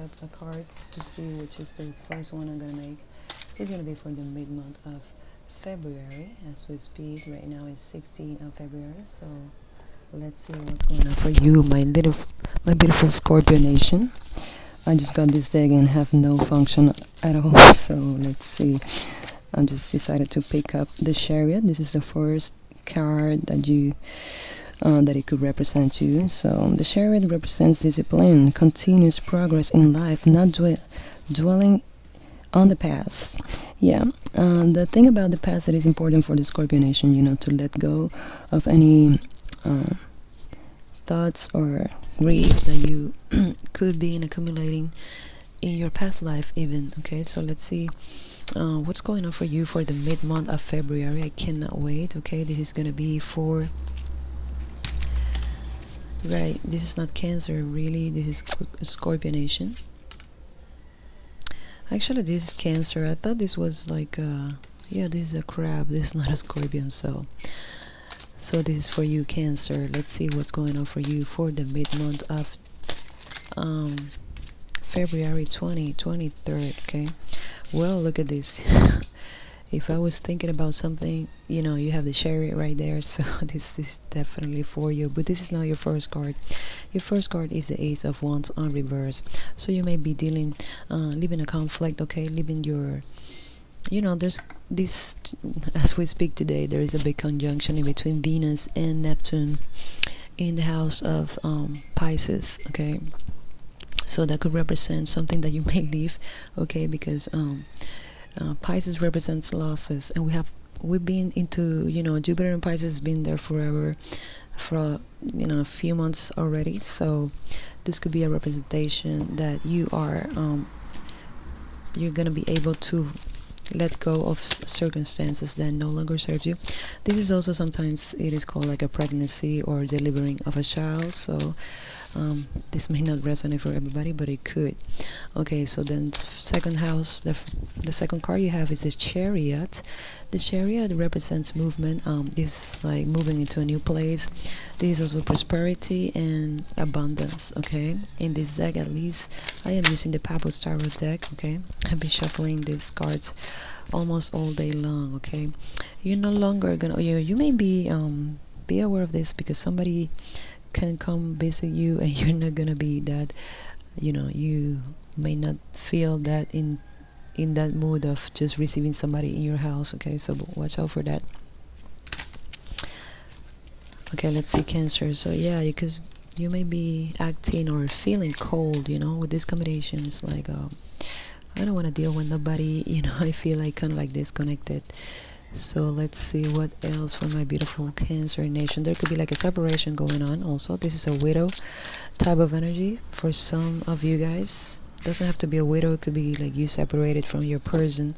out a card to see which is the first one I'm gonna make. It's gonna be for the mid-month of February as we speak. Right now it's 16th of February, so let's see what's going on for you, my beautiful Scorpio nation. I just got this deck and have no function at all, so let's see. I just decided to pick up the Chariot. This is the first card that it could represent you. So the Chariot represents discipline, continuous progress in life, not dwelling on the past. Yeah, the thing about the past that is important for the Scorpio nation, to let go of any thoughts or grief that you could be in accumulating in your past life even. Okay, so let's see what's going on for you for the mid-month of February. I cannot wait. Okay, this is gonna be for, right, this is not Cancer really, this is Scorpio nation. Actually this is Cancer. I thought this was like yeah, this is a crab, this is not a scorpion. So this is for you, Cancer. Let's see what's going on for you for the mid-month of February 23rd. Okay, well, look at this. If I was thinking about something, you have the Chariot right there, so this is definitely for you. But this is not your first card. Your first card is the Ace of Wands on reverse. So you may be living a conflict, okay? Living your, there's this, as we speak today, there is a big conjunction in between Venus and Neptune in the house of Pisces, okay? So that could represent something that you may leave, okay? Because Pisces represents losses, and we've been into, Jupiter and Pisces has been there forever, for a few months already. So this could be a representation that you are you're gonna be able to let go of circumstances that no longer serve you. This is also, sometimes it is called like a pregnancy or delivering of a child. So this may not resonate for everybody, but it could. Okay, so then second house, the second card you have is the Chariot. The Chariot represents movement. This is like moving into a new place. This is also prosperity and abundance. Okay, in this deck, at least I am using the Papos Tarot deck. Okay, I've been shuffling these cards almost all day long. Okay, you're no longer gonna, you may be aware of this, because somebody can come visit you and you're not gonna be that, you may not feel that in that mood of just receiving somebody in your house. Okay, so watch out for that. Okay, let's see, Cancer. So yeah, because you may be acting or feeling cold, with this combination. It's like I don't want to deal with nobody, I feel like kind of like disconnected. So let's see what else for my beautiful Cancer nation. There could be like a separation going on also. This is a widow type of energy for some of you guys. Doesn't have to be a widow, it could be like you separated from your person,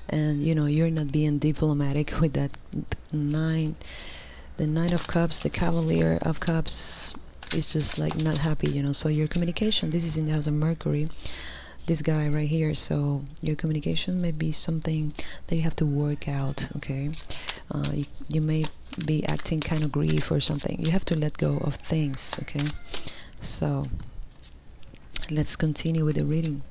and you're not being diplomatic with that the Nine of Cups, the Cavalier of Cups is just like not happy, so your communication, this is in the house of Mercury, this guy right here. So your communication may be something that you have to work out. Okay, you may be acting kind of grief or something. You have to let go of things. Okay, so let's continue with the reading.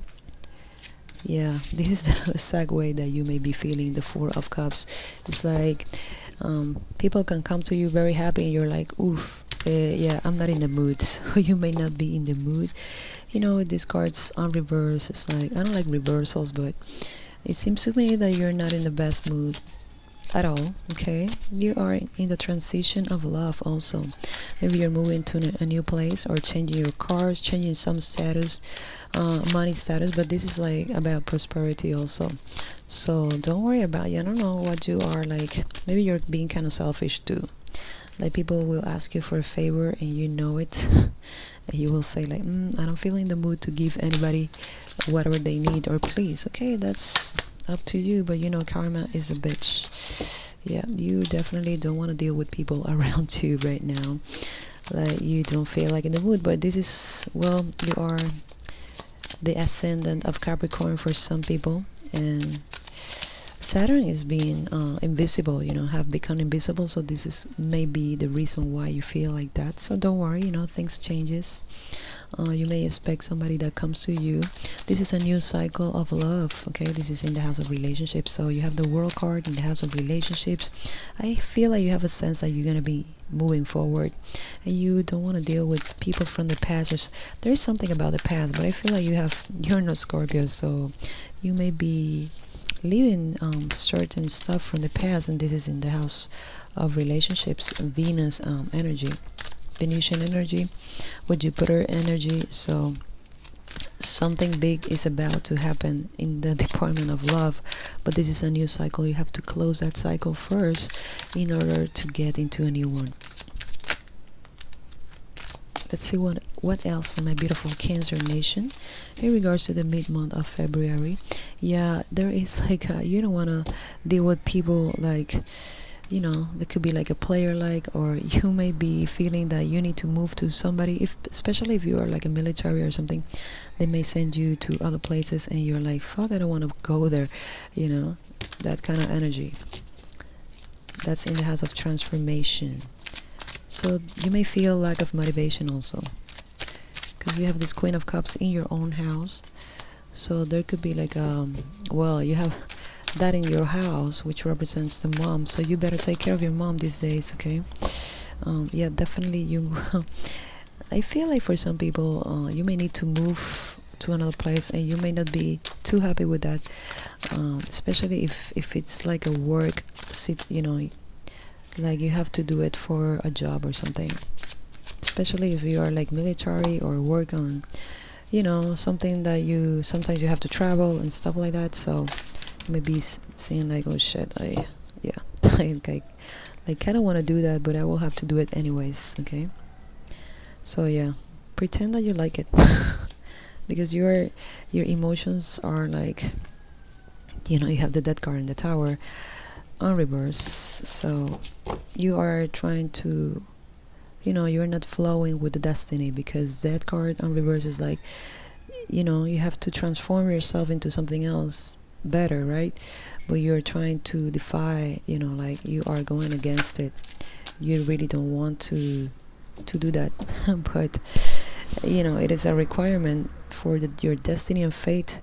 Yeah, this is a segue that you may be feeling, the Four of Cups. It's like people can come to you very happy and you're like, oof, yeah, I'm not in the mood. So you may not be in the mood. With these cards on reverse, it's like, I don't like reversals, but it seems to me that you're not in the best mood at all. Okay, you are in the transition of love also. Maybe you're moving to a new place, or changing your cars, changing some status, money status, but this is like about prosperity also. So don't worry about I don't know what you are like. Maybe you're being kind of selfish too. Like people will ask you for a favor and you know it, and you will say like, I don't feel in the mood to give anybody whatever they need or please. Okay, that's up to you, but karma is a bitch. Yeah, you definitely don't want to deal with people around you right now. Like you don't feel like in the mood, but this is, well, you are the ascendant of Capricorn for some people, and Saturn is being invisible, have become invisible. So this is maybe the reason why you feel like that. So don't worry, things changes. You may expect somebody that comes to you. This is a new cycle of love. Okay, this is in the house of relationships. So you have the world card in the house of relationships. I feel like you have a sense that you're gonna be moving forward, and you don't want to deal with people from the past. There is something about the past, but I feel like you're not Scorpio, so you may be leaving certain stuff from the past, and this is in the house of relationships. Venus energy, Venusian energy, with Jupiter energy. So something big is about to happen in the department of love, but this is a new cycle. You have to close that cycle first in order to get into a new one. Let's see what else for my beautiful Cancer nation in regards to the mid-month of February. Yeah, there is like you don't want to deal with people like, there could be like a player, like, or you may be feeling that you need to move to somebody, if especially if you are like a military or something. They may send you to other places and you're like, fuck, I don't want to go there, that kind of energy. That's in the house of transformation. So you may feel lack of motivation also, because you have this Queen of Cups in your own house. So there could be like you have that in your house, which represents the mom, so you better take care of your mom these days. Okay. Yeah, definitely you I feel like for some people you may need to move to another place, and you may not be too happy with that, especially if it's like a work like you have to do it for a job or something, especially if you are like military or work on something that you sometimes you have to travel and stuff like that. So maybe saying like, oh shit, yeah I kind of want to do that, but I will have to do it anyways. Okay, so yeah, pretend that you like it because your emotions are like, you have the Death card in the Tower on reverse. So you are trying to, you're not flowing with the destiny, because that card on reverse is like, you have to transform yourself into something else better, right? But you're trying to defy, like you are going against it. You really don't want to do that but it is a requirement for your destiny and fate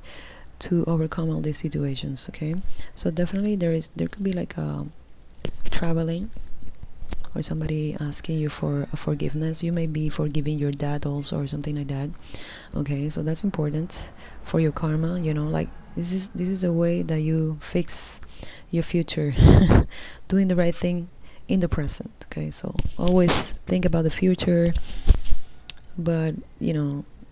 to overcome all these situations. Okay, so definitely there could be like traveling, or somebody asking you for a forgiveness. You may be forgiving your dad also, or something like that. Okay, so that's important for your karma. Like this is a way that you fix your future doing the right thing in the present. Okay, so always think about the future, but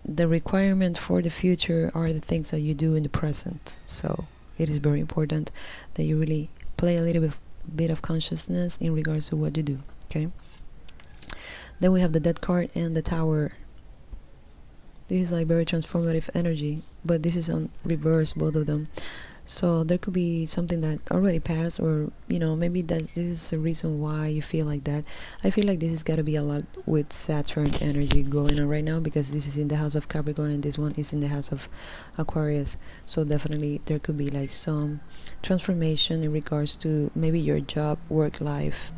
the requirement for the future are the things that you do in the present. So it is very important that you really play a little bit of consciousness in regards to what you do. Okay, then we have the Death card and the Tower. This is like very transformative energy, but this is on reverse, both of them. So there could be something that already passed, or maybe that this is the reason why you feel like that. I feel like this has got to be a lot with Saturn energy going on right now, because this is in the house of Capricorn and this one is in the house of Aquarius. So definitely there could be like some transformation in regards to maybe your job, work life.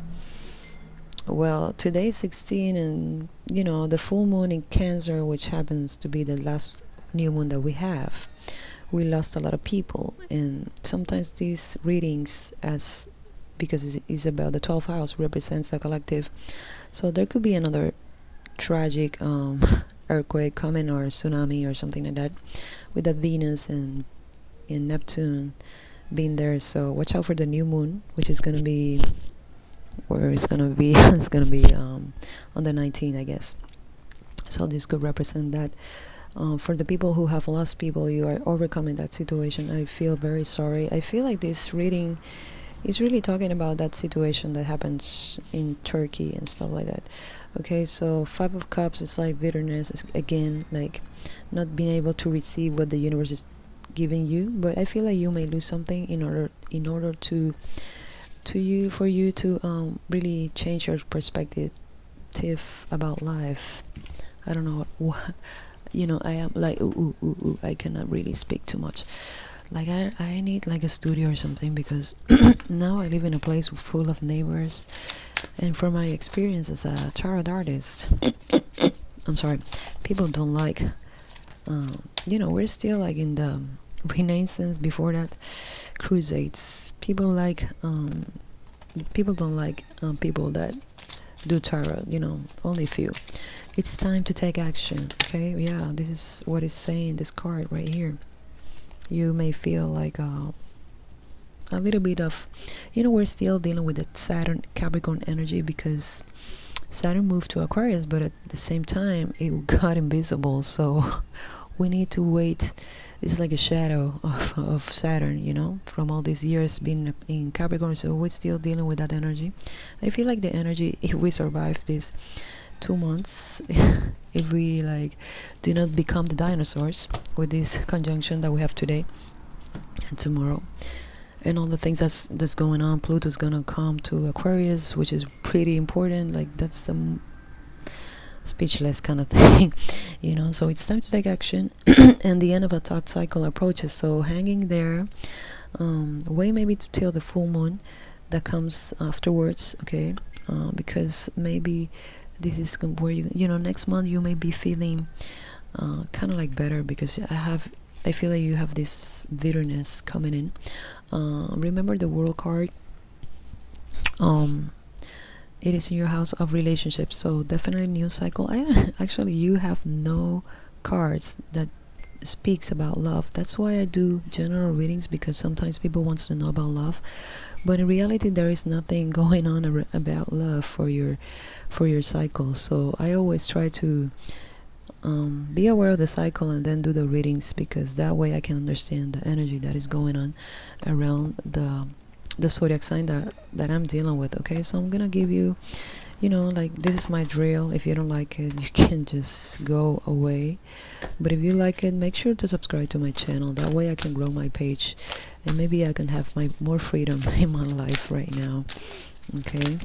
Well, today is 16, and the full moon in Cancer, which happens to be the last new moon that we have. We lost a lot of people, and sometimes these readings, as because it is about the 12th house, represents a collective. So there could be another tragic earthquake coming, or tsunami or something like that, with that Venus and Neptune being there. So watch out for the new moon, which is gonna be it's gonna be on the 19th, I guess. So this could represent that. For the people who have lost people, you are overcoming that situation. I feel very sorry. I feel like this reading is really talking about that situation that happens in Turkey and stuff like that. Okay, so 5 of Cups is like bitterness. It's again like not being able to receive what the universe is giving you. But I feel like you may lose something in order for you to really change your perspective about life. I don't know what. I am like ooh, I cannot really speak too much. Like I need like a studio or something, because now I live in a place full of neighbors, and from my experience as a tarot artist, I'm sorry, people don't like, we're still like in the Renaissance. Before that, Crusades. People don't like people that do tarot. Only few. It's time to take action. Okay, yeah, this is what is saying this card right here. You may feel like a little bit of, we're still dealing with the Saturn Capricorn energy, because Saturn moved to Aquarius, but at the same time it got invisible, so we need to wait. It's like a shadow of Saturn, from all these years being in Capricorn, so we're still dealing with that energy. I feel like the energy, if we survive these 2 months, if we like do not become the dinosaurs with this conjunction that we have today and tomorrow, and all the things that's going on, Pluto's gonna come to Aquarius, which is pretty important. Like, that's some speechless kind of thing. So it's time to take action. And the end of a thought cycle approaches, so hanging there, wait maybe till the full moon that comes afterwards, okay? Because maybe this is where next month you may be feeling kind of like better, because I feel like you have this bitterness coming in. Remember the World card. It is in your house of relationships, so definitely new cycle. Actually, you have no cards that speaks about love. That's why I do general readings, because sometimes people wants to know about love, but in reality there is nothing going on about love for your cycle. So I always try to be aware of the cycle and then do the readings, because that way I can understand the energy that is going on around the zodiac sign that I'm dealing with. Okay, so I'm gonna give you, like, this is my drill. If you don't like it, you can just go away, but if you like it, make sure to subscribe to my channel. That way I can grow my page, and maybe I can have more freedom in my life right now. Okay,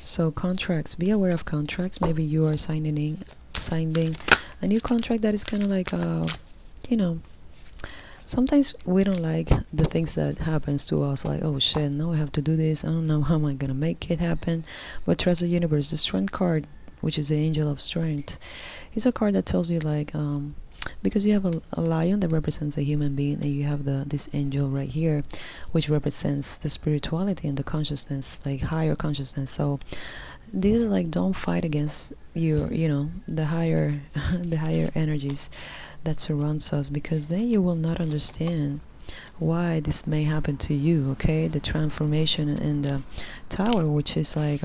so contracts, be aware of contracts. Maybe you are signing a new contract that is kind of like sometimes we don't like the things that happens to us, like, oh shit, now I have to do this, I don't know how am I gonna make it happen. But trust the universe. The Strength card, which is the Angel of Strength, is a card that tells you, like, because you have a lion that represents a human being, and you have this angel right here, which represents the spirituality and the consciousness, like higher consciousness. So this is like, don't fight against the higher the higher energies that surrounds us, because then you will not understand why this may happen to you. Okay, the transformation in the Tower, which is like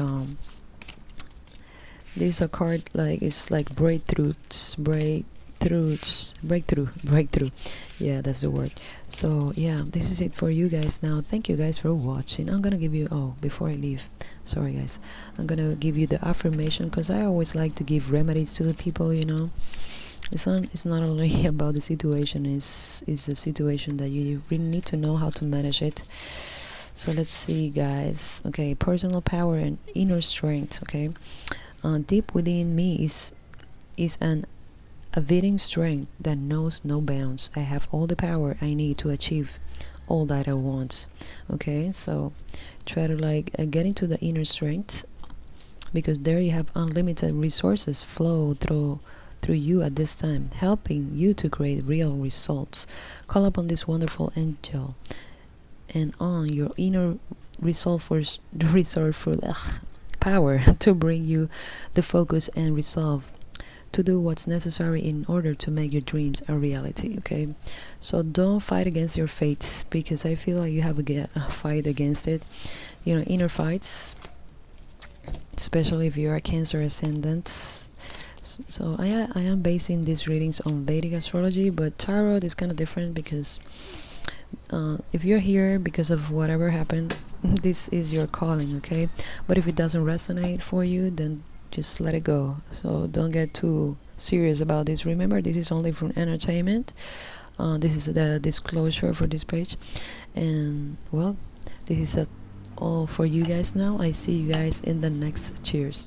this is a card, like, it's like breakthrough. Yeah, that's the word. So yeah, this is it for you guys now. Thank you guys for watching. I'm gonna give you, before I leave, sorry guys, I'm gonna give you the affirmation, because I always like to give remedies to the people. It's not only about the situation, it's a situation that you really need to know how to manage it. So let's see, guys. Okay, personal power and inner strength. Okay, deep within me is an availing strength that knows no bounds. I have all the power I need to achieve all that I want. Okay, so try to get into the inner strength, because there you have unlimited resources flow through you at this time, helping you to create real results. Call upon this wonderful angel and on your inner resourceful power to bring you the focus and resolve to do what's necessary in order to make your dreams a reality. Okay, so don't fight against your fate, because I feel like you have a fight against it. Inner fights, especially if you're a Cancer ascendant. So I am basing these readings on Vedic astrology, but tarot is kind of different, because if you're here because of whatever happened, this is your calling. Okay, but if it doesn't resonate for you, then just let it go. So don't get too serious about this. Remember, this is only for entertainment. This is the disclosure for this page, and well, this is all for you guys now. I see you guys in the next. Cheers.